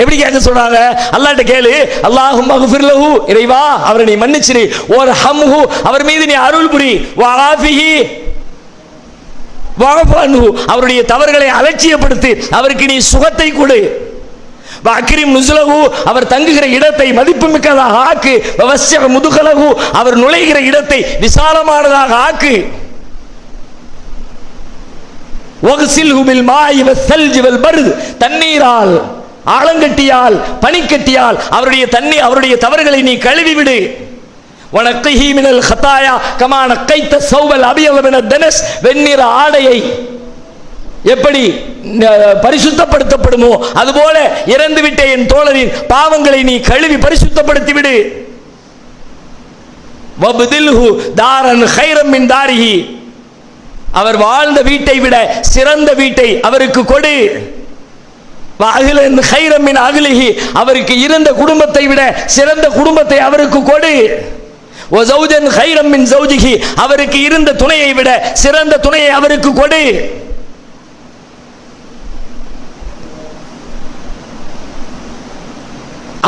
எப்படி கேட்க சொல்றாங்க? அல்லாஹ்ட்ட கேளு, அல்லாஹும்ம ஃபிர் லஹு, இறைவா அவரை நீ மன்னிச்சிரு, வர்ஹம்ஹு அவர் மீது நீ அருள் புரி, வஆஃபிஹி வஅஃபு அன்ஹு அவருடைய தவறுகளை அலட்சியப்படுத்து, அவருக்கு நீ சுகத்தை கொடு, வஅக்ரிம் நுஸுலஹு அவர் தங்குகிற இடத்தை மதிப்புமிக்கதாக ஆக்கு, வவஸ்ஸிஅ முதுகலஹு அவர் நுழைகிற இடத்தை விசாலமானதாக ஆக்கு, வக்ஸில்ஹு பில் மாஇ வஸ்ஸல்ஜி வல் பர்த் தண்ணீரால் ஆலங்கட்டியால் பனிக்கட்டியால் அவருடைய தவறுகளை நீ கழுவி விடு, வனக்ஹி மினல் ஹதாயா கமா நக்கைத ஸௌபல் அபியத மினத் தனஸ் வெண்ணிற ஆடையை எப்படி பரிசுத்தப்படுத்தப்படுமோ அதுபோல இறந்துவிட்ட என் தோழரின் பாவங்களை நீ கழுவி பரிசுத்தப்படுத்தி விடு, வப்தில்ஹு தாரன் கைரம் மின் தாரிஹி அவர் வாழ்ந்த வீட்டை விட சிறந்த வீட்டை அவருக்கு கொடு, வஅஹ்லன் கைரம் மின் அஹ்லிஹி அவருக்கு இருந்த குடும்பத்தை விட சிறந்த குடும்பத்தை அவருக்கு கொடு, வஸௌஜன் கைரம் மின் ஸௌஜிஹி அவருக்கு இருந்த துணையை விட சிறந்த துணையை அவருக்கு கொடு.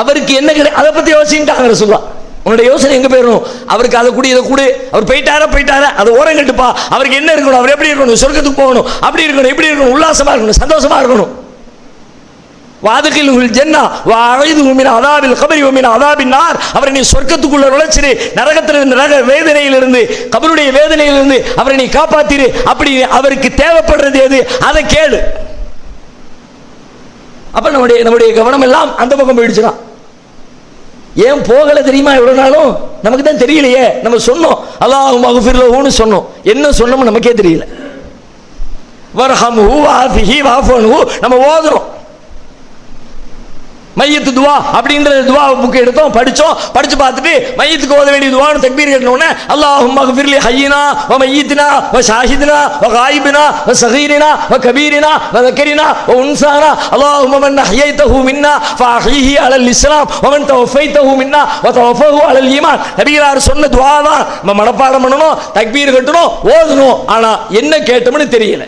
அவருக்கு என்ன அதை பத்தி யோசிச்சுட்டாங்க ரசூலுல்லாஹ். உன்னுடைய யோசனை எங்க போயிடணும்? அவருக்கு அதை கூடி இதை கூடு, அவர் போயிட்டாரா அதை ஓரம் கட்டுப்பா, அவருக்கு என்ன இருக்கணும், அவர் எப்படி இருக்கணும், சொர்க்கத்துக்கு போகணும், அப்படி இருக்கணும், எப்படி இருக்கணும், உல்லாசமா இருக்கணும், சந்தோஷமா இருக்கணும். வாதுகில் ஜன்னா வஅஇதுஹு மின் அஸாபில் கபரி வ மின் அஸாபின் நார் அவரை நீ சொர்க்கத்துக்குள்ள நுழைச்சிரு, நரகத்திலிருந்து நரக வேதனையிலிருந்து கபருடைய வேதனையிலிருந்து அவரை நீ காப்பாத்திரு. அப்படி அவருக்கு தேவைப்படுறது எது அதை கேளு. அப்ப நம்முடைய கவனம் எல்லாம் அந்த பக்கம் போயிடுச்சுனா ஏன் போகல தெரியுமா? எவ்வளவு நாளும் நமக்கு தான் தெரியலையே. நம்ம சொன்னோம் அல்லாஹும்ம ஃபிர் லஹுன்னு சொன்னோம், என்ன சொன்னோம் நமக்கே தெரியல. வர்ஹம்ஹு வஆஃபிஹி வஅஃபு அன்ஹு நம்ம ஓதுறோம். மையத்து துவா அப்படின்ற துவா புக் எடுத்தோம், படிச்சு பார்த்துட்டு மையத்துக்கு ஓத வேண்டிய துவான்னு தக்பீர் கட்டணும்னே அல்லாஹும்ம ஃபிர் லி ஹய்யினா வ மய்யித்தினா வ ஷாஹிதினா வ காயிபினா வ ஸகீரினா வ கபீரினா வ ذكرنا வ உன்சானா அல்லாஹும்ம மன் அஹ்யைதஹு மின்னா ஃபஅஹ்யிஹி அலல் இஸ்லாம் வ மன் தவஃபைதஹு மின்னா வ தவஃபஹு அலல் ஈமான். நபிகளார் சொன்ன துவா தான் நம்ம மனப்பாடம் பண்ணணும், தக்பீர் கட்டணும், ஓதணும். ஆனா என்ன கேட்டோம்னு தெரியல.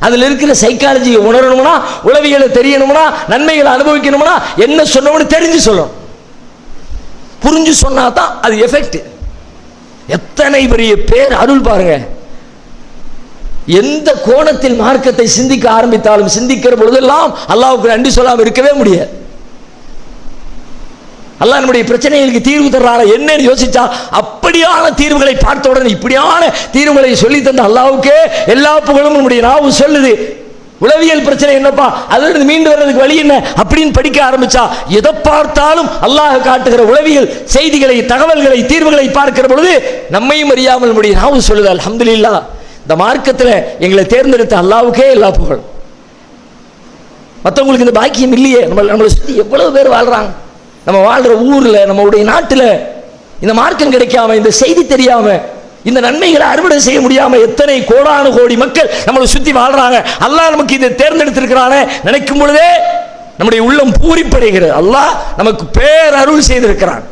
அதுல இருக்கிற சைக்காலஜியை உணரணும்னா, உளவியலை தெரியணும்னா, நன்மைகளை அனுபவிக்கணும்னா என்ன சொன்னோம்னு தெரிஞ்சு சொல்லணும். புரிஞ்சு சொன்னா தான் அது எஃபெக்ட். எத்தனை பெரிய பேர் அருள் பாருங்க. எந்த கோணத்தில் மார்க்கத்தை சிந்திக்க ஆரம்பித்தாலும் சிந்திக்கிற பொழுதெல்லாம் அல்லாஹ்வுக்கு நன்றி சொல்லாம இருக்கவே முடியாது. அல்லாஹ் நம்முடைய பிரச்சனைகளுக்கு தீர்வு தர்றாரா என்னன்னு யோசிச்சா அப்படியான தீர்வுகளை பார்த்த உடனே இப்படியான தீர்வுகளை சொல்லி தந்த அல்லாஹ்வுக்கே எல்லா புகழும் நம்முடைய நாவு சொல்லுது. உளவியல் பிரச்சனை என்னப்பா, அதிலிருந்து மீண்டு வர்றதுக்கு வழி என்ன அப்படின்னு படிக்க ஆரம்பிச்சா எதை பார்த்தாலும் அல்லாஹ் காட்டுகிற உளவியல் செய்திகளை, தகவல்களை, தீர்வுகளை பார்க்கிற பொழுது நம்மையும் அறியாமல் நம்முடைய நாவு சொல்லுது அல்ஹம்துலில்லாஹ், இந்த மார்க்கத்தில் எங்களை தேர்ந்தெடுத்த அல்லாஹ்வுக்கே எல்லா புகழும். மற்றவங்களுக்கு இந்த பாக்கியம் இல்லையே. நம்மளை சுற்றி எவ்வளவு பேர் வாழ்றாங்க. நம்ம வாழ்ற ஊர்ல, நம்மளுடைய நாட்டில் இந்த மார்க்கம் கிடைக்காம, இந்த செய்தி தெரியாம, இந்த நன்மைகளை அறுவடை செய்ய முடியாம எத்தனை கோடானு கோடி மக்கள் நம்மளை சுத்தி வாழ்றாங்க. அல்லாஹ் நமக்கு இதை தேர்ந்தெடுத்திருக்கிறானே நினைக்கும் பொழுதே நம்முடைய உள்ளம் பூரிப்படைகிறது. அல்லாஹ் நமக்கு பேரருள் செய்திருக்கிறான்.